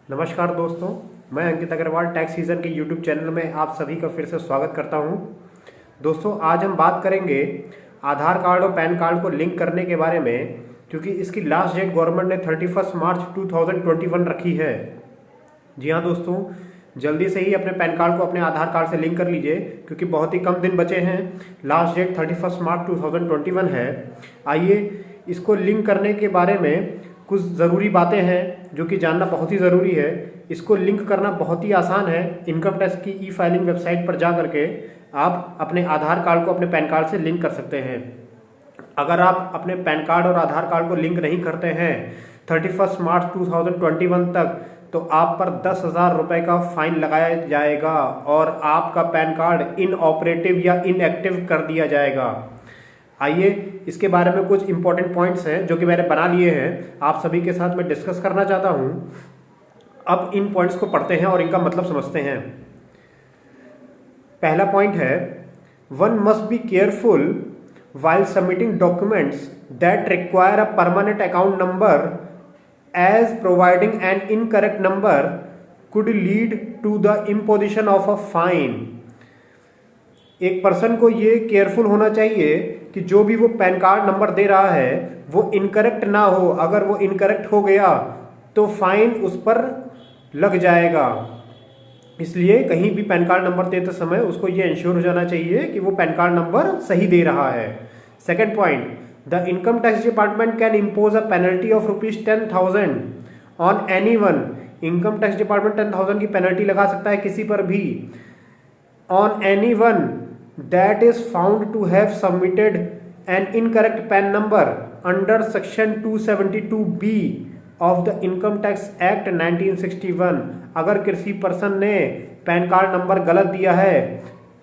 नमस्कार दोस्तों, मैं अंकित अग्रवाल टैक्स सीजन के यूट्यूब चैनल में आप सभी का फिर से स्वागत करता हूं। दोस्तों, आज हम बात करेंगे आधार कार्ड और पैन कार्ड को लिंक करने के बारे में, क्योंकि इसकी लास्ट डेट गवर्नमेंट ने 31 मार्च 2021 रखी है। जी हाँ दोस्तों, जल्दी से ही अपने पैन कार्ड को अपने आधार कार्ड से लिंक कर लीजिए, क्योंकि बहुत ही कम दिन बचे हैं। लास्ट डेट 31 मार्च 2021 है। आइए इसको लिंक करने के बारे में कुछ ज़रूरी बातें हैं जो कि जानना बहुत ही ज़रूरी है। इसको लिंक करना बहुत ही आसान है। इनकम टैक्स की ई फाइलिंग वेबसाइट पर जा करके आप अपने आधार कार्ड को अपने पैन कार्ड से लिंक कर सकते हैं। अगर आप अपने पैन कार्ड और आधार कार्ड को लिंक नहीं करते हैं 31 मार्च 2021 तक, तो आप पर 10,000 रुपये का फाइन लगाया जाएगा और आपका पैन कार्ड इनऑपरेटिव या इनएक्टिव कर दिया जाएगा। आइए इसके बारे में कुछ इंपॉर्टेंट पॉइंट्स हैं जो कि मैंने बना लिए हैं, आप सभी के साथ मैं डिस्कस करना चाहता हूं। अब इन पॉइंट्स को पढ़ते हैं और इनका मतलब समझते हैं। पहला पॉइंट है, one must be careful while submitting documents that require a permanent account number, as providing an incorrect number could lead to the imposition of a fine। एक पर्सन को ये केयरफुल होना चाहिए कि जो भी वो पैन कार्ड नंबर दे रहा है वो इनकरेक्ट ना हो। अगर वो इनकरेक्ट हो गया तो फाइन उस पर लग जाएगा। इसलिए कहीं भी पैन कार्ड नंबर देते समय उसको ये इंश्योर हो जाना चाहिए कि वो पैन कार्ड नंबर सही दे रहा है। Second point, the income tax department can impose a penalty of ₹10,000 on any one. Income tax department 10,000 की पेनल्टी लगा सकता है किसी पर भी। On any one that is found to have submitted an incorrect PAN number under section 272B of the Income Tax Act 1961। अगर किसी person ने पैन कार्ड नंबर गलत दिया है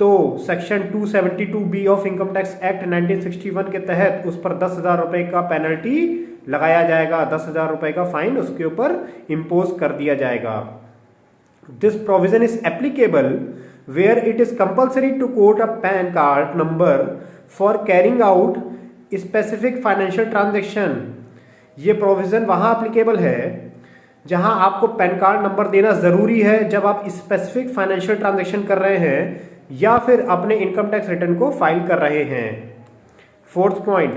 तो section 272B of income tax act 1961 के तहत उस पर 10,000 रुपये का पेनल्टी लगाया जाएगा। 10,000 रुपये का फाइन उसके ऊपर इम्पोज कर दिया जाएगा। This provision is applicable where it is compulsory to quote a PAN card number for carrying out specific financial transaction। ये प्रोविज़न वहाँ एप्लीकेबल है जहाँ आपको पैन कार्ड नंबर देना ज़रूरी है जब आप स्पेसिफिक फाइनेंशियल ट्रांजैक्शन कर रहे हैं या फिर अपने इनकम टैक्स रिटर्न को फाइल कर रहे हैं। Fourth point,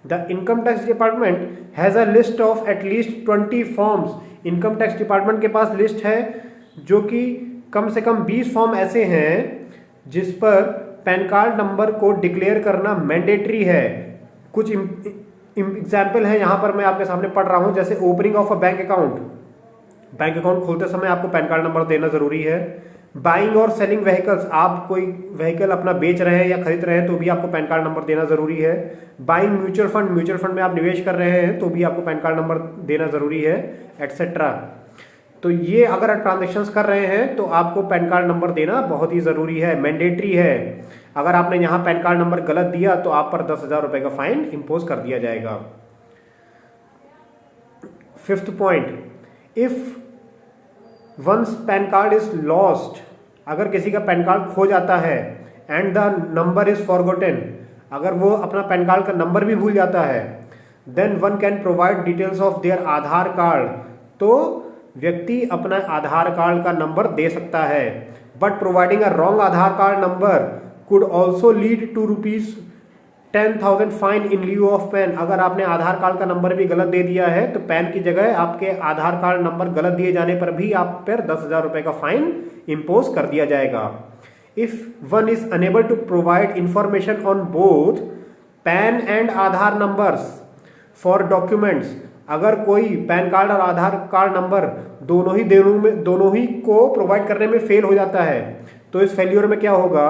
the income tax department has a list of at least 20 forms. Income tax department के पास लिस्ट है जो कि कम से कम 20 फॉर्म ऐसे हैं जिस पर पैन कार्ड नंबर को डिक्लेयर करना मैंडेटरी है। कुछ एग्जाम्पल है यहाँ पर मैं आपके सामने पढ़ रहा हूँ, जैसे opening of a bank account. Bank account खोलते समय आपको पैन कार्ड नंबर देना ज़रूरी है। बाइंग और सेलिंग व्हीकल्स, आप कोई व्हीकल अपना बेच रहे हैं या खरीद रहे हैं तो भी आपको पैन कार्ड नंबर देना ज़रूरी है। Buying mutual fund, mutual fund में आप निवेश कर रहे हैं तो भी आपको पैन कार्ड नंबर देना ज़रूरी है, एटसेट्रा। तो ये अगर आप ट्रांजेक्शन्स कर रहे हैं तो आपको पैन कार्ड नंबर देना बहुत ही ज़रूरी है, मैंडेटरी है। अगर आपने यहाँ पैन कार्ड नंबर गलत दिया तो आप पर 10,000 रुपये का फाइन इम्पोज कर दिया जाएगा। Fifth point, if once PAN card is lost, अगर किसी का पैन कार्ड खो जाता है and the number is forgotten, अगर वो अपना पैन कार्ड का नंबर भी भूल जाता है, then one can provide details of their Aadhaar card. तो व्यक्ति अपना आधार कार्ड का नंबर दे सकता है, but providing a wrong Aadhaar card number could also lead to ₹10,000 fine in lieu of PAN. अगर आपने आधार कार्ड का नंबर भी गलत दे दिया है तो पैन की जगह आपके आधार कार्ड नंबर गलत दिए जाने पर भी आप पर 10,000 रुपये का फाइन इम्पोज कर दिया जाएगा। If one is unable to provide information on both PAN and Aadhaar numbers for documents, अगर कोई पैन कार्ड और आधार कार्ड नंबर दोनों ही को प्रोवाइड करने में फेल हो जाता है तो इस फेल्यूर में क्या होगा,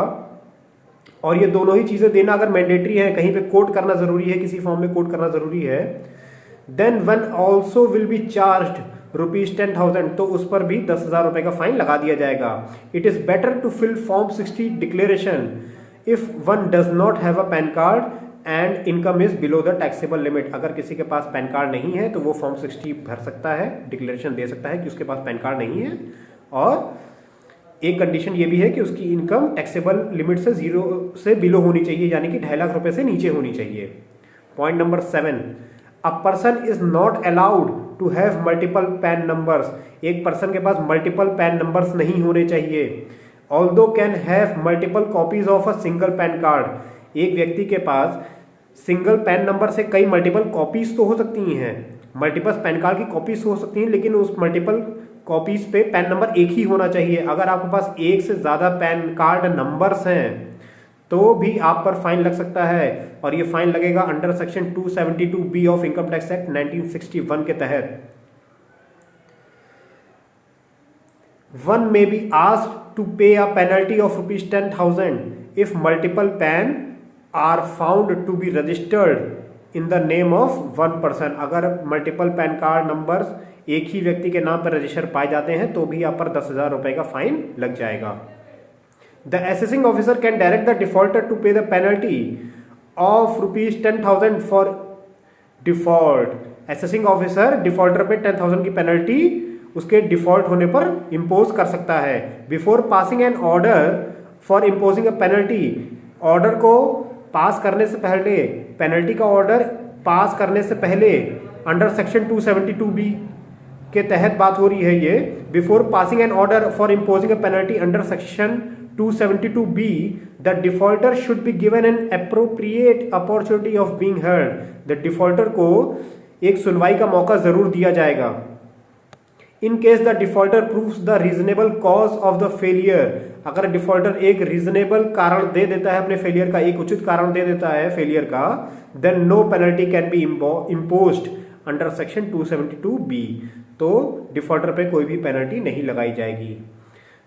और ये दोनों ही चीज़ें देना अगर मैंडेटरी है, कहीं पे कोट करना ज़रूरी है, किसी फॉर्म में कोट करना ज़रूरी है, then one also will be charged ₹10,000, तो उस पर भी 10,000 रुपये का फाइन लगा दिया जाएगा। It is better to fill form 60 declaration if one does not have a PAN card and income is below the taxable limit. अगर किसी के पास पैन कार्ड नहीं है तो वो फॉर्म 60 भर सकता है, डिक्लेरेशन दे सकता है कि उसके पास पैन कार्ड नहीं है, और एक कंडीशन ये भी है कि उसकी इनकम टैक्सेबल लिमिट से 0 से बिलो होनी चाहिए, यानी कि 2.5 लाख रुपए से नीचे होनी चाहिए। Point number 7, a person is not allowed to have multiple PAN numbers, एक पर्सन के पास मल्टीपल पैन नंबर्स नहीं होने चाहिए। Although can have multiple copies of a single PAN card, एक व्यक्ति के पास सिंगल पैन नंबर से कई मल्टीपल कॉपीज तो हो सकती हैं, मल्टीपल पैन कार्ड की कॉपीज हो सकती हैं, लेकिन उस मल्टीपल कॉपीज पे पैन नंबर एक ही होना चाहिए। अगर आपके पास एक से ज़्यादा पैन कार्ड नंबर्स हैं तो भी आप पर फाइन लग सकता है, और ये फाइन लगेगा under section 272B of income tax act 1961 के तहत। One may be asked to pay a penalty of ₹10,000 if multiple PAN are found to be registered in the name of one person। अगर multiple pan card numbers एक ही व्यक्ति के नाम पर register पाए जाते हैं तो भी आप पर 10,000 रुपए का फाइन लग जाएगा। The assessing officer can direct the defaulter to pay the penalty of ₹10,000 for default। Assessing officer defaulter पे 10,000 की पेनल्टी उसके डिफॉल्ट होने पर इम्पोज कर सकता है। Before passing an order for imposing a penalty, order को पास करने से पहले, पेनल्टी का ऑर्डर पास करने से पहले अंडर सेक्शन 272B के तहत बात हो रही है ये। Before passing an order for imposing a penalty under section 272B, the defaulter should be given an appropriate opportunity of being heard। the defaulter को एक सुनवाई का मौका जरूर दिया जाएगा। In case the defaulter proves the reasonable cause of the failure, अगर defaulter एक रीजनेबल कारण दे देता है अपने फेलियर का, एक उचित कारण दे देता है फेलियर का, then no penalty can be imposed under section 272B, तो डिफॉल्टर पे कोई भी पेनल्टी नहीं लगाई जाएगी।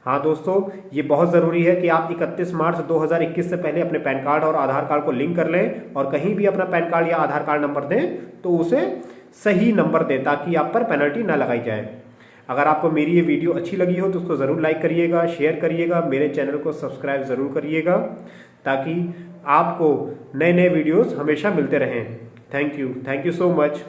हाँ दोस्तों, ये बहुत ज़रूरी है कि आप 31 मार्च 2021 से पहले अपने पैन कार्ड और आधार कार्ड को लिंक कर लें, और कहीं भी अपना पैन कार्ड या आधार कार्ड नंबर दें तो उसे सही नंबर दें ताकि आप पर पेनल्टी ना लगाई जाए। अगर आपको मेरी ये वीडियो अच्छी लगी हो तो उसको ज़रूर लाइक करिएगा, शेयर करिएगा, मेरे चैनल को सब्सक्राइब ज़रूर करिएगा ताकि आपको नए नए वीडियोस हमेशा मिलते रहें। Thank you so much.